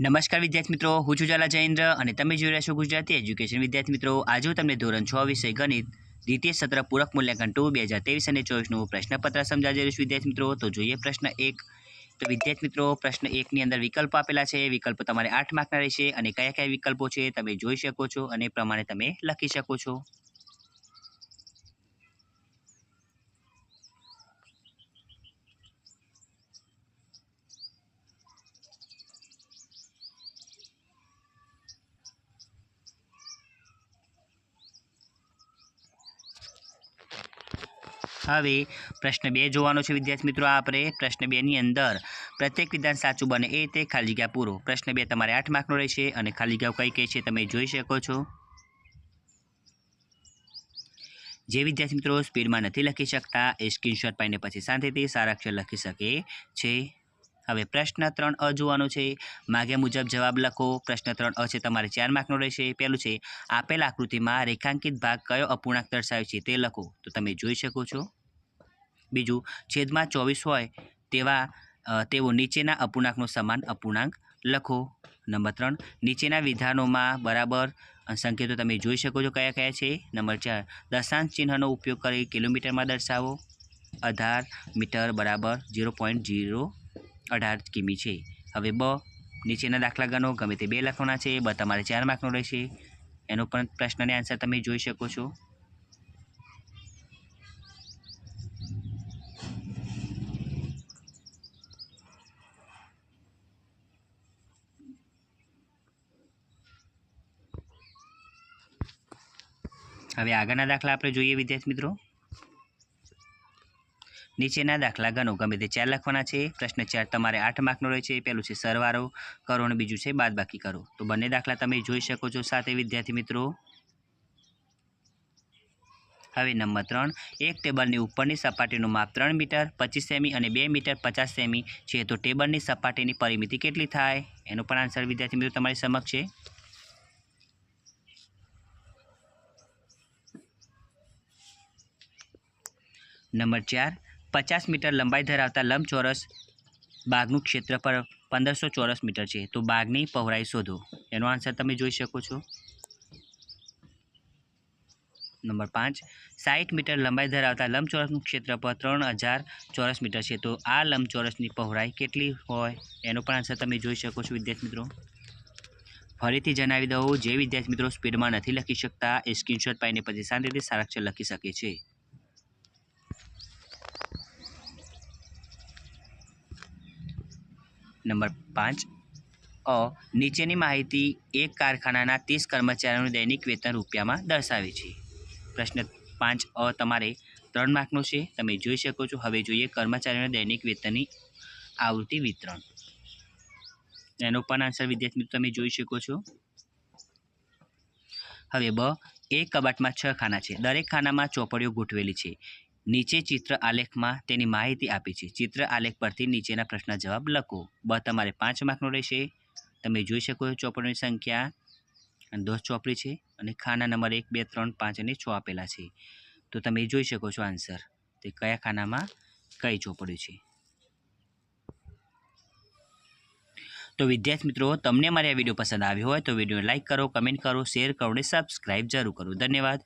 નમસ્કાર વિદ્યાર્થી મિત્રો, હું છું ઝાલા જયેન્દ્ર અને તમે જોઈ રહ્યા છો ગુજરાતી એજ્યુકેશન. વિદ્યાર્થી મિત્રો, આજે હું તમને ધોરણ 6 વિષય ગણિત દ્વિતીય સત્ર પૂરક મૂલ્યાંકન 2 2023 અને 24નું પ્રશ્નપત્ર સમજાવી રહ્યું છું. વિદ્યાર્થી મિત્રો, તો જોઈએ પ્રશ્ન 1. તો વિદ્યાર્થી મિત્રો, પ્રશ્ન 1 ની અંદર વિકલ્પો આપેલા છે. વિકલ્પો તમારે 8 માર્કના રહેશે અને કયા કયા વિકલ્પો છે તમે જોઈ શકો છો અને પ્રમાણે તમે લખી શકો છો. હવે પ્રશ્ન 2 જોવાનો છે વિદ્યાર્થી મિત્રો. આપણે પ્રશ્ન 2 ની અંદર પ્રત્યેક વિધાન સાચું બને એ તે ખાલી જગ્યા પૂરો. પ્રશ્ન 2 તમારે 8 માર્કનો રહેશે અને ખાલી જગ્યાઓ કઈ કઈ છે તમે જોઈ શકો છો. જે વિદ્યાર્થી મિત્રો સ્પીડમાં નથી લખી શકતા એ સ્ક્રીનશોટ પાડીને પછી શાંતિથી સારા અક્ષર લખી શકે છે. હવે પ્રશ્ન 3 જોવાનો છે. માગ્યા મુજબ જવાબ લખો. પ્રશ્ન 3 છે તમારે 4 માર્કનો રહેશે. પહેલું છે આપેલ આકૃતિમાં રેખાંકિત ભાગ કયો અપૂર્ણાંક દર્શાવે છે તે લખો. તો તમે જોઈ શકો છો. બીજું, છેદમાં 24 હોય તેવો નીચેના અપૂર્ણાંકનો સમાન અપૂર્ણાંક લખો. નંબર 3, નીચેના વિધાનોમાં બરાબર સંકેતો તમે જોઈ શકો છો કયા કયા છે. નંબર 4, દશાંશ ચિહ્નનો ઉપયોગ કરી કિલોમીટરમાં દર્શાવો. 18 મીટર બરાબર 0.018 કિમી છે. હવે બ, નીચેના દાખલા ગણો. ગમે તે 2 લખવાના છે. બ તમારે 4 માર્કનો રહેશે. એનો પણ પ્રશ્નને આન્સર તમે જોઈ શકો છો. હવે આગળના દાખલા આપણે જોઈએ વિદ્યાર્થી મિત્રો. નીચેના દાખલા ગણો. ગમે તે 4 લખવાના છે. પ્રશ્ન 4 તમારે 8 માર્કનો રહે છે. પહેલું છે સરવાળો કરો અને બીજું છે બાદબાકી કરો. તો બંને દાખલા તમે જોઈ શકો છો સાથે વિદ્યાર્થી મિત્રો. હવે નંબર 3, એક ટેબલની ઉપરની સપાટીનું માપ 3 મીટર 25 સેમી અને 2 મીટર 50 સેમી છે તો ટેબલની સપાટીની પરિમિતિ કેટલી થાય? એનો પણ આન્સર વિદ્યાર્થી મિત્રો તમારી સમક્ષ છે. નંબર 4, 50 મીટર લંબાઈ ધરાવતા લંબચોરસ બાગનું ક્ષેત્રફળ 1500 ચોરસ મીટર છે તો બાગની પહોળાઈ શોધો. એનો આન્સર તમે જોઈ શકો છો. નંબર 5, 60 મીટર લંબાઈ ધરાવતા લંબચોરસનું ક્ષેત્રફળ 3000 ચોરસ મીટર છે તો આ લંબચોરસની પહોળાઈ કેટલી હોય? એનો પણ આન્સર તમે જોઈ શકો છો વિદ્યાર્થી મિત્રો. ફરીથી જણાવી દઉં, જે વિદ્યાર્થી મિત્રો સ્પીડમાં નથી લખી શકતા એ સ્ક્રીનશોટ પાડીને પછી શાંતિથી સારા અક્ષર લખી શકે છે. નંબર 5 નીચેની માહિતી એક કારખાનાના 30 કર્મચારીઓનું દૈનિક વેતન રૂપિયામાં દર્શાવે છે. પ્રશ્ન 5 તમારે 3 માર્કનો છે. તમે જોઈ શકો છો. હવે જોઈએ કર્મચારીઓના દૈનિક વેતનની આવૃત્તિ વિતરણ. એનો પણ આન્સર વિદ્યાર્થી મિત્રો તમે જોઈ શકો છો. હવે બ, એક કબાટમાં 6 ખાના છે. દરેક ખાનામાં ચોપડીઓ ગોઠવેલી છે. નીચે ચિત્ર આલેખમાં તેની માહિતી આપી છે. ચિત્ર આલેખ પરથી નીચેના પ્રશ્નના જવાબ લખો. બ તમારે 5 માર્કનો રહેશે. તમે જોઈ શકો છો ચોપડીઓની સંખ્યા 10 ચોપડી છે અને ખાના નંબર 1, 2, 3, 5 અને 6 આપેલા છે. તો તમે જોઈ શકો છો આન્સર તે કયા ખાનામાં કઈ ચોપડી છે. તો વિદ્યાર્થી મિત્રો, તમને મારી આ વિડીયો પસંદ આવ્યો હોય તો વિડીયોને લાઇક કરો, કમેન્ટ કરો, શેર કરો અને સબસ્ક્રાઈબ જરૂર કરો. ધન્યવાદ.